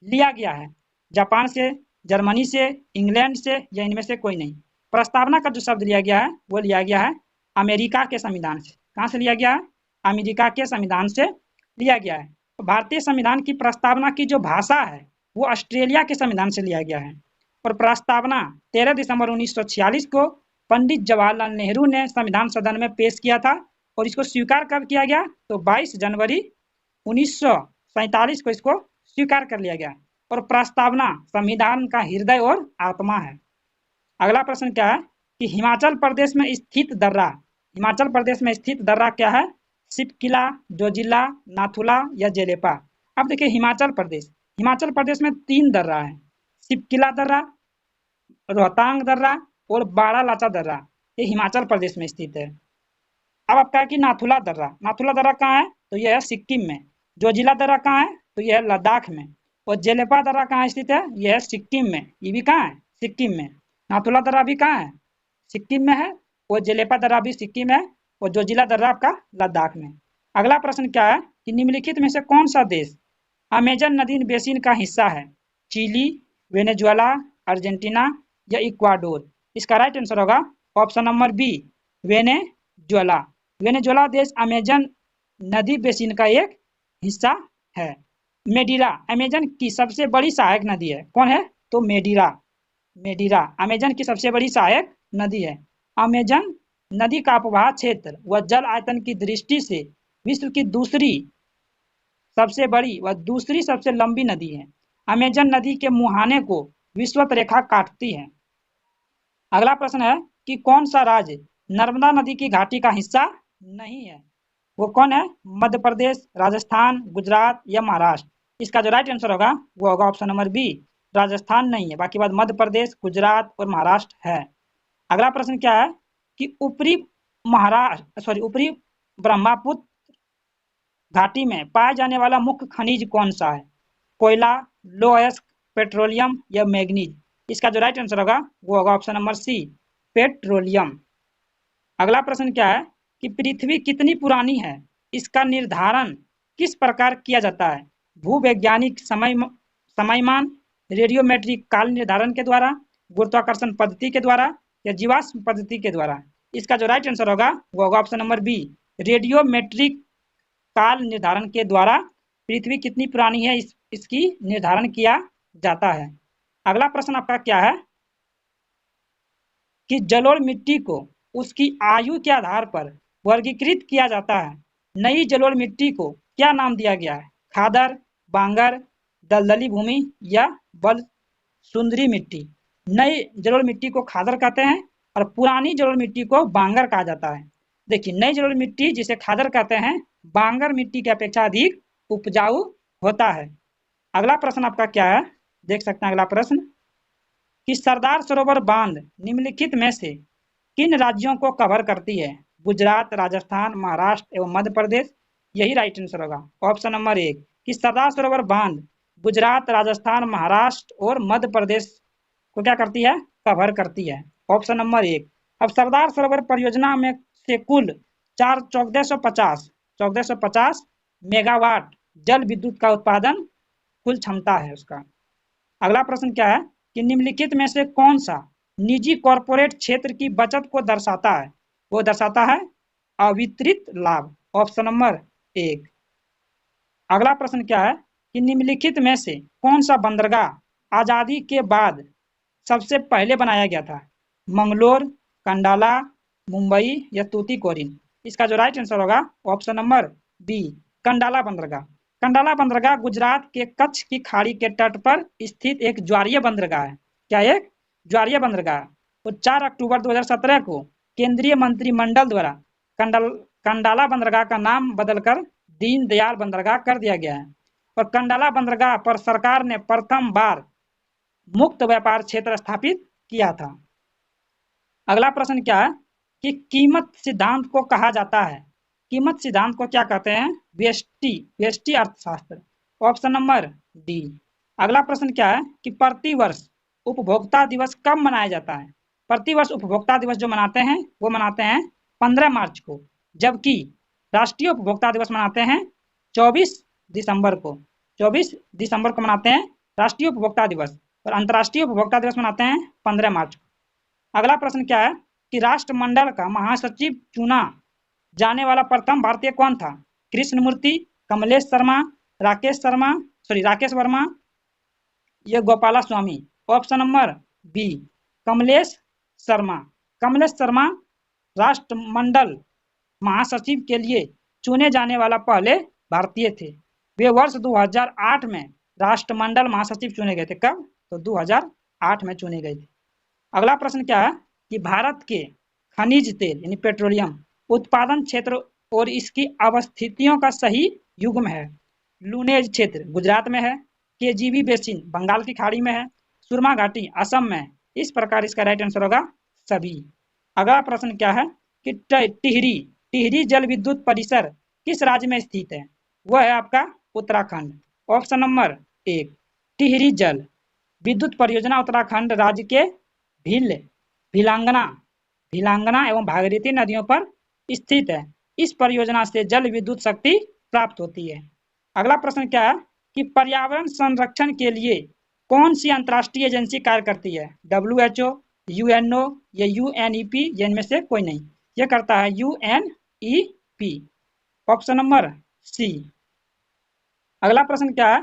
Speaker 1: लिया गया है? जापान से, जर्मनी से, इंग्लैंड से या इनमें से कोई नहीं। प्रस्तावना का जो शब्द लिया गया है वो लिया गया है अमेरिका के संविधान से। कहाँ से लिया गया है? अमेरिका के संविधान से लिया गया है। तो भारतीय संविधान की प्रस्तावना की जो भाषा है वो ऑस्ट्रेलिया के संविधान से लिया गया है। और प्रस्तावना 13 दिसंबर 1946 को पंडित जवाहरलाल नेहरू ने संविधान सदन में पेश किया था और इसको स्वीकार कब किया गया? तो 22 जनवरी 1947 को इसको स्वीकार कर लिया गया। और प्रस्तावना संविधान का हृदय और आत्मा है। अगला प्रश्न क्या है कि हिमाचल प्रदेश में स्थित दर्रा क्या है? सिपकिला, जोजिला, नाथुला या जेलेपा। अब देखिए हिमाचल प्रदेश में 3 दर्रा है। सिपकिला दर्रा, रोहतांग दर्रा और बारालाचा दर्रा। ये हिमाचल प्रदेश में स्थित है। अब आपका है कि नाथुला दर्रा कहाँ है? तो यह है सिक्किम में। जोजिला दर्रा कहाँ है? तो यह है लद्दाख में। और जेलेपा दर्रा कहाँ स्थित है? यह है सिक्किम में। ये भी कहाँ है? सिक्किम में। नाथुला दर्रा भी कहाँ है? सिक्किम में है। और जेलेपा दर्रा भी सिक्किम है। और जोजिला दर्रा आपका लद्दाख में। अगला प्रश्न क्या है कि निम्नलिखित में से कौन सा देश अमेजन नदी बेसिन का हिस्सा है? चिली, वेनेजुएला, अर्जेंटीना या इक्वाडोर। इसका राइट आंसर होगा ऑप्शन नंबर बी, वेनेजुएला देश अमेजन नदी बेसिन का एक हिस्सा है। मेडीरा अमेजन की सबसे बड़ी सहायक नदी है। कौन है? तो मेडीरा अमेजन की सबसे बड़ी सहायक नदी है। अमेजन नदी का अपवाह क्षेत्र व जल आयतन की दृष्टि से विश्व की दूसरी सबसे बड़ी व दूसरी सबसे लंबी नदी है। अमेजन नदी के मुहाने को विषुवत रेखा काटती है। अगला प्रश्न है कि कौन सा राज्य नर्मदा नदी की घाटी का हिस्सा नहीं है? वो कौन है? मध्य प्रदेश, राजस्थान, गुजरात या महाराष्ट्र। इसका जो राइट आंसर होगा वो होगा ऑप्शन नंबर बी, राजस्थान नहीं है। बाकी बात मध्य प्रदेश, गुजरात और महाराष्ट्र है। अगला प्रश्न क्या है कि ऊपरी ब्रह्मपुत्र घाटी में पाए जाने वाला मुख्य खनिज कौन सा है? कोयला, लोह, पेट्रोलियम या मैग्नीज। इसका जो राइट आंसर होगा वो होगा ऑप्शन नंबर सी, पेट्रोलियम। अगला प्रश्न क्या है कि पृथ्वी कितनी पुरानी है? इसका निर्धारण किस प्रकार किया जाता है? भूवैज्ञानिक समयमान, रेडियोमेट्रिक काल निर्धारण के द्वारा, गुरुत्वाकर्षण पद्धति के द्वारा या जीवाश्म पद्धति के द्वारा। इसका जो राइट आंसर होगा वो होगा ऑप्शन नंबर बी, रेडियोमेट्रिक काल निर्धारण के द्वारा पृथ्वी कितनी पुरानी है इसकी निर्धारण किया जाता है। अगला प्रश्न आपका क्या है कि जलोढ़ मिट्टी को उसकी आयु के आधार पर वर्गीकृत किया जाता है। नई जलोढ़ मिट्टी को क्या नाम दिया गया है? खादर, बांगर, दलदली भूमि या बल सुंदरी मिट्टी। नई जलोढ़ मिट्टी को खादर कहते हैं और पुरानी जलोढ़ मिट्टी को बांगर कहा जाता है। देखिए, नई जलोढ़ मिट्टी जिसे खादर कहते हैं, बांगर मिट्टी की अपेक्षा अधिक उपजाऊ होता है। अगला प्रश्न आपका क्या है, देख सकते हैं अगला प्रश्न कि सरदार सरोवर बांध निम्नलिखित में से किन राज्यों को कवर करती है? गुजरात, राजस्थान, महाराष्ट्र एवं मध्य प्रदेश। यही राइट आंसर होगा। ऑप्शन नंबर 1 कि सरदार सरोवर बांध गुजरात, राजस्थान, महाराष्ट्र और मध्य प्रदेश को क्या करती है? कवर करती है। Option number 1। अब सरदार सरोवर परियोजना में से कुल 1450 मेगावाट जल विद्युत का उत्पादन कुल क्षमता है उसका। अगला प्रश्न क्या है कि निम्नलिखित में से कौन सा निजी कॉरपोरेट क्षेत्र की बचत को दर्शाता है? वो दर्शाता है अवितरित लाभ। Option number 1। अगला प्रश्न क्या है कि निम्नलिखित में से कौन सा बंदरगाह आजादी के बाद सबसे पहले बनाया गया था? मंगलोर, कंडाला, मुंबई या तूतीकोरिन। इसका जो राइट आंसर होगा ऑप्शन नंबर बी, कंडाला बंदरगाह। कंडाला बंदरगाह गुजरात के कच्छ की खाड़ी के तट पर स्थित एक ज्वारीय बंदरगाह है। क्या एक ज्वारीय बंदरगाह? तो 4 अक्टूबर 2017 को केंद्रीय मंत्रिमंडल द्वारा कंडाला बंदरगाह का नाम बदलकर दीनदयाल बंदरगाह कर दिया गया है और कंडाला बंदरगाह पर सरकार ने प्रथम बार मुक्त व्यापार क्षेत्र स्थापित किया था। अगला प्रश्न क्या है कि कीमत सिद्धांत को कहा जाता है? कीमत सिद्धांत को क्या कहते हैं? व्यष्टि अर्थशास्त्र। Option number D. अगला प्रश्न क्या है कि प्रतिवर्ष उपभोक्ता दिवस कब मनाया जाता है? प्रतिवर्ष उपभोक्ता दिवस जो मनाते हैं वो मनाते हैं 15 मार्च को, जबकि राष्ट्रीय उपभोक्ता दिवस मनाते हैं 24 दिसंबर को। 24 दिसंबर को मनाते हैं राष्ट्रीय उपभोक्ता दिवस और अंतर्राष्ट्रीय उपभोक्ता दिवस मनाते हैं 15 मार्च को। अगला प्रश्न क्या है कि राष्ट्रमंडल का महासचिव चुना जाने वाला प्रथम भारतीय कौन था? कृष्णमूर्ति, कमलेश शर्मा, राकेश वर्मा, ये Gopala Swami. Option number B, Kamlesh Sharma. Kamlesh Sharma राष्ट्रमंडल महासचिव के लिए चुने जाने वाला पहले भारतीय थे। वे वर्ष 2008 में राष्ट्रमंडल महासचिव चुने गए थे। कब? तो 2008 में चुने गए थे। अगला प्रश्न क्या है कि भारत के खनिज तेल यानी पेट्रोलियम उत्पादन क्षेत्र और इसकी अवस्थितियों का सही युग्म है? लूनेज क्षेत्र गुजरात में है, केजीबी बेसिन बंगाल की खाड़ी में है, सुरमा घाटी असम में। इस प्रकार इसका राइट आंसर होगा सभी। अगला प्रश्न क्या है कि टिहरी जल विद्युत परिसर किस राज्य में स्थित है? वह है आपका उत्तराखंड। ऑप्शन नंबर 1 टिहरी जल विद्युत परियोजना उत्तराखंड राज्य के भिलांगना एवं भागीरथी नदियों पर स्थित है। इस परियोजना से जल विद्युत शक्ति प्राप्त होती है। अगला प्रश्न क्या है कि पर्यावरण संरक्षण के लिए कौन सी अंतर्राष्ट्रीय एजेंसी कार्य करती है? WHO, UNO या UNEP? इनमें से कोई नहीं, ये करता है UNEP। ऑप्शन नंबर सी। अगला प्रश्न क्या है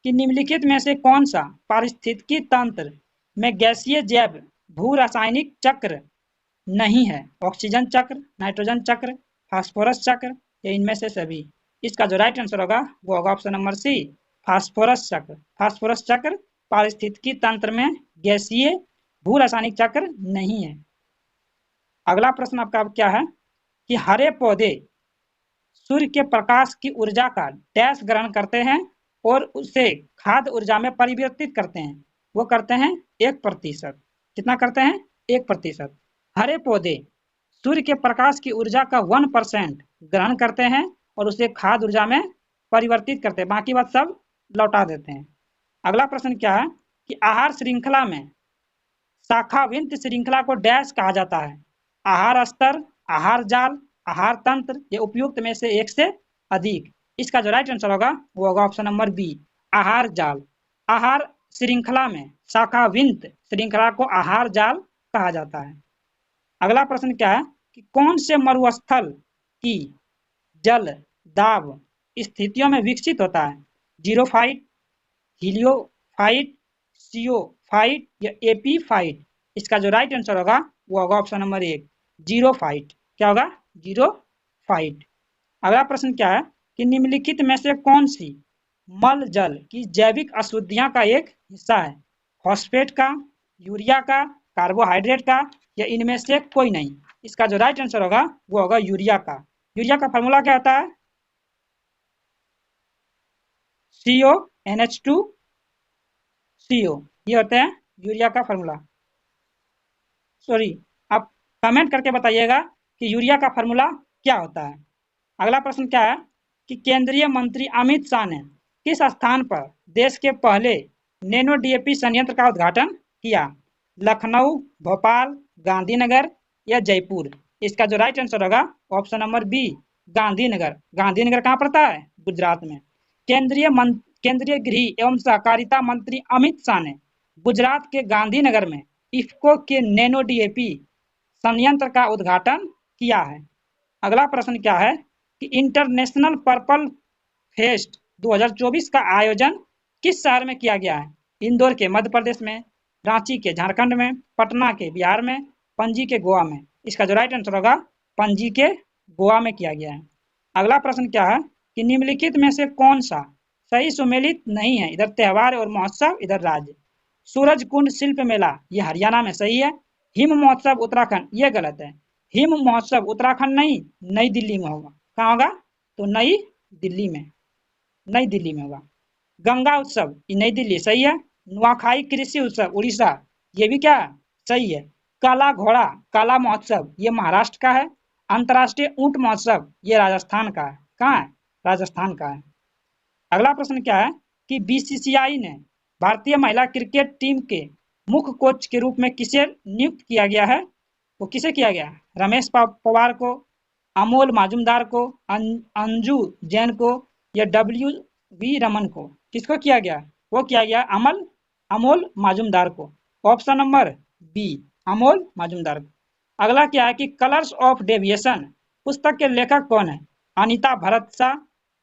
Speaker 1: कि निम्नलिखित में से कौन सा पारिस्थितिकी तंत्र में गैसीय जैव भू रासायनिक चक्र नहीं है? ऑक्सीजन चक्र, नाइट्रोजन चक्र, फास्फोरस चक्र या इनमें से सभी। इसका जो राइट आंसर होगा वो होगा ऑप्शन नंबर सी, फास्फोरस चक्र। फास्फोरस चक्र पारिस्थितिकी तंत्र में गैसीय भू रासायनिक चक्र नहीं है। अगला प्रश्न आपका क्या है कि हरे पौधे सूर्य के प्रकाश की ऊर्जा का डैश ग्रहण करते हैं और उसे खाद्य ऊर्जा में परिवर्तित करते हैं? वो करते हैं 1%। कितना करते हैं? 1%। हरे पौधे सूर्य के प्रकाश की ऊर्जा का 1% ग्रहण करते हैं और उसे खाद्य ऊर्जा में परिवर्तित करते हैं, बाकी बात सब लौटा देते हैं। अगला प्रश्न क्या है कि आहार श्रृंखला में शाखाविन्त श्रृंखला को डैश कहा जाता है? आहार स्तर, आहार जाल, आहार तंत्र या उपयुक्त में से एक से अधिक। इसका जो राइट आंसर होगा वो होगा ऑप्शन नंबर बी, आहार जाल। आहार श्रृंखला में शाखाविन्त श्रृंखला को आहार जाल कहा जाता है। अगला प्रश्न क्या है कि कौन से मरुस्थल की जल दाब स्थितियों में विकसित होता है? जीरोफाइट, हीलियोफाइट, सीओफाइट या एपीफाइट? इसका जो राइट आंसर होगा वो होगा ऑप्शन नंबर 1, जीरोफाइट। क्या होगा? जीरोफाइट। अगला प्रश्न क्या है कि निम्नलिखित में से कौन सी मल जल की जैविक अशुद्धियां का एक हिस्सा है? फॉस्फेट का यूरिया का, कार्बोहाइड्रेट का, या इनमें से कोई नहीं? इसका जो राइट आंसर होगा वो होगा यूरिया का। यूरिया का फार्मूला क्या होता है? CONH2CO, ये होते हैं यूरिया का फार्मूला। सॉरी, आप कमेंट करके बताइएगा कि यूरिया का फार्मूला क्या होता है। अगला प्रश्न क्या है कि केंद्रीय मंत्री अमित शाह ने किस स्थान पर देश के पहले नैनो डीएपी संयंत्र का उद्घाटन किया? लखनऊ, भोपाल, गांधीनगर या जयपुर? इसका जो राइट आंसर होगा option number B, Gandhinagar. Gandhinagar कहाँ पड़ता है? गुजरात में। केंद्रीय गृह एवं सहकारिता मंत्री अमित शाह ने गुजरात के गांधीनगर में इफ्को के नैनो डीएपी संयंत्र का उद्घाटन किया है। अगला प्रश्न क्या है कि इंटरनेशनल पर्पल फेस्ट 2024 का आयोजन किस शहर में किया गया है? इंदौर के मध्य प्रदेश में, रांची के झारखंड में, पटना के बिहार में, पणजी के गोवा में? इसका जो राइट आंसर होगा पणजी के गोवा में किया गया है। अगला प्रश्न क्या है कि निम्नलिखित में से कौन सा सही सुमेलित नहीं है? इधर त्योहार और महोत्सव, इधर राज्य। सूरज कुंड शिल्प मेला ये हरियाणा में सही है। हिम महोत्सव उत्तराखंड ये गलत है। हिम महोत्सव उत्तराखंड नहीं, नई दिल्ली में होगा। कहाँ होगा? तो नई दिल्ली में, नई दिल्ली में होगा। गंगा उत्सव ये नई दिल्ली सही है। नुआखाई कृषि उत्सव उड़ीसा ये भी क्या सही है। काला घोड़ा काला महोत्सव ये महाराष्ट्र का है। अंतर्राष्ट्रीय ऊंट महोत्सव ये राजस्थान का है। कहाँ है? राजस्थान का है। अगला प्रश्न क्या है कि बीसीसीआई ने भारतीय महिला क्रिकेट टीम के मुख्य कोच के रूप में किसे नियुक्त किया गया है? वो किसे किया गया? रमेश पवार को, अमोल माजुमदार को, अंजू जैन को, या WV रमन को? किसको किया गया? वो किया गया अमोल माजुमदार को। Option number B, Amol Majumdar को। अगला क्या है कि कलर्स ऑफ डेविएशन पुस्तक के लेखक कौन है? अनीता भरत शाह,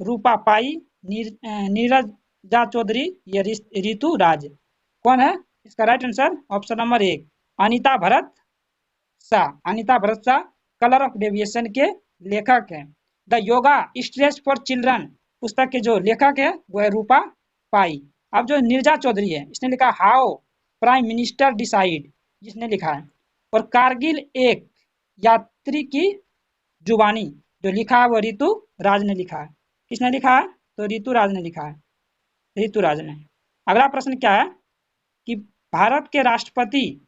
Speaker 1: रूपा पाई, नीरजा चौधरी या रितु राज? कौन है इसका राइट आंसर? ऑप्शन नंबर एक, Anita Bharat Shah. Anita Bharat Shah colour of deviation के लेखक हैं। The yoga stress for children पुस्तक के जो लेखक है वो है रूपा पाई। अब जो नीरजा चौधरी है इसने लिखा हाउ प्राइम मिनिस्टर डिसाइड, जिसने लिखा है। और कारगिल एक यात्री की जुबानी जो लिखा है वो रितु राज ने लिखा है। किसने लिखा है? तो रितु राज ने लिखा है, रितु राज ने। अगला प्रश्न क्या है कि भारत के राष्ट्रपति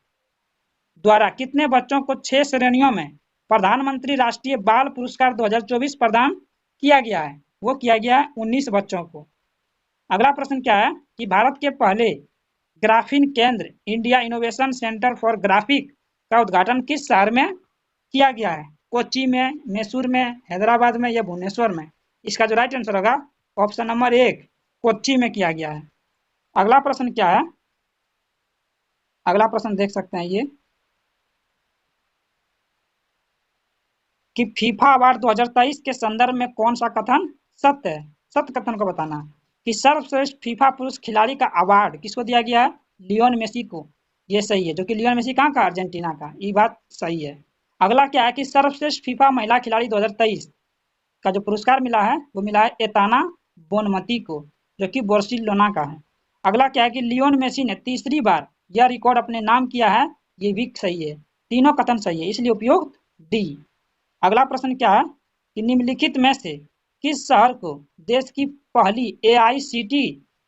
Speaker 1: द्वारा कितने बच्चों को 6 श्रेणियों में प्रधानमंत्री राष्ट्रीय बाल पुरस्कार 2024 प्रदान किया गया है? वो किया गया है 19 बच्चों को। अगला प्रश्न क्या है कि भारत के पहले ग्राफीन केंद्र India innovation centre for graphic का उद्घाटन किस शहर में किया गया है? कोच्चि में, मैसूर में, हैदराबाद में या भुवनेश्वर में? इसका जो राइट आंसर होगा ऑप्शन नंबर एक, कोच्चि में किया गया है। अगला प्रश्न क्या है? अगला प्रश्न देख सकते हैं ये कि फीफा अवार्ड 2023 के संदर्भ में कौन सा कथन सत्य है? सत्य कथन को बताना कि सर्वश्रेष्ठ फीफा पुरुष खिलाड़ी का अवार्ड किसको दिया गया है? लियोन मेसी को। ये सही है, जो कि लियोन मेसी कहाँ का? अर्जेंटीना का। ये बात सही है। अगला क्या है कि सर्वश्रेष्ठ फीफा महिला खिलाड़ी 2023 का जो पुरस्कार मिला है वो मिला है एताना बोनमती को, जो कि बार्सिलोना का है। अगला क्या है कि लियोन मेसी ने तीसरी बार यह रिकॉर्ड अपने नाम किया है। ये भी सही है, तीनों कथन सही है, इसलिए उपयुक्त डी। अगला प्रश्न क्या है कि निम्नलिखित में से किस शहर को देश की पहली AICT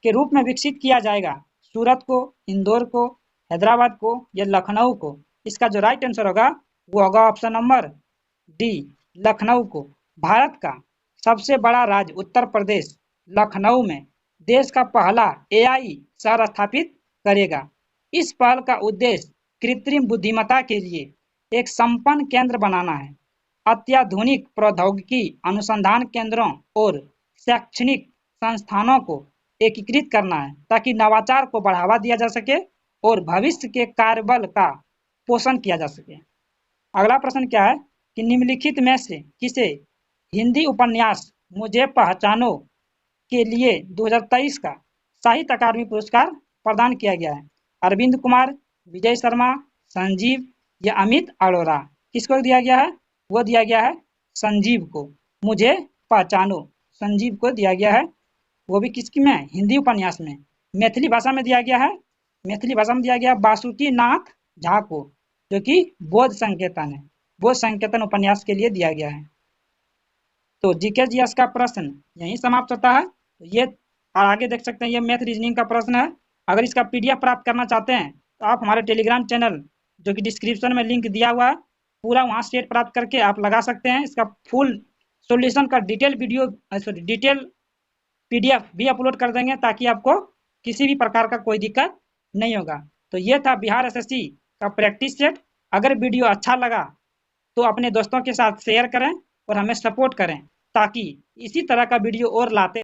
Speaker 1: के रूप में विकसित किया जाएगा? सूरत को, इंदौर को, हैदराबाद को या लखनऊ को? इसका जो राइट आंसर होगा वो होगा ऑप्शन नंबर डी, लखनऊ को। भारत का सबसे बड़ा राज्य उत्तर प्रदेश लखनऊ में देश का पहला AI शहर स्थापित करेगा। इस पहल का उद्देश्य कृत्रिम बुद्धिमत्ता के लिए एक संपन्न केंद्र बनाना है। अत्याधुनिक प्रौद्योगिकी अनुसंधान केंद्रों और शैक्षणिक संस्थानों को एकीकृत करना है ताकि नवाचार को बढ़ावा दिया जा सके और भविष्य के कार्यबल का पोषण किया जा सके। अगला प्रश्न क्या है कि निम्नलिखित में से किसे हिंदी उपन्यास मुझे पहचानो के लिए 2023 का साहित्य अकादमी पुरस्कार प्रदान किया गया है? अरविंद कुमार, विजय शर्मा, संजीव या अमित अरोरा? किसको दिया गया है? वो दिया गया है संजीव को। मुझे पहचानो संजीव को दिया गया है। वो भी किसकी में? हिंदी उपन्यास में। मैथिली भाषा में दिया गया है मैथिली भाषा में दिया गया वासुकी नाथ झा को, जो कि बोध संकेतन है, बोध संकेतन उपन्यास के लिए दिया गया है। तो जीके जीएस का प्रश्न यहीं समाप्त होता है। तो ये आगे देख सकते हैं, ये मैथ रीजनिंग का प्रश्न है। अगर इसका पीडीएफ प्राप्त करना चाहते हैं तो आप हमारे टेलीग्राम चैनल, जो कि डिस्क्रिप्शन में लिंक दिया हुआ है, पूरा वहाँ से प्राप्त करके आप लगा सकते हैं। इसका फुल सॉल्यूशन का detail video, sorry detail PDF भी अपलोड कर देंगे, ताकि आपको किसी भी प्रकार का कोई दिक्कत नहीं होगा। तो ये था बिहार एसएससी का प्रैक्टिस सेट। अगर वीडियो अच्छा लगा तो अपने दोस्तों के साथ शेयर करें और हमें सपोर्ट करें, ताकि इसी तरह का वीडियो और लाते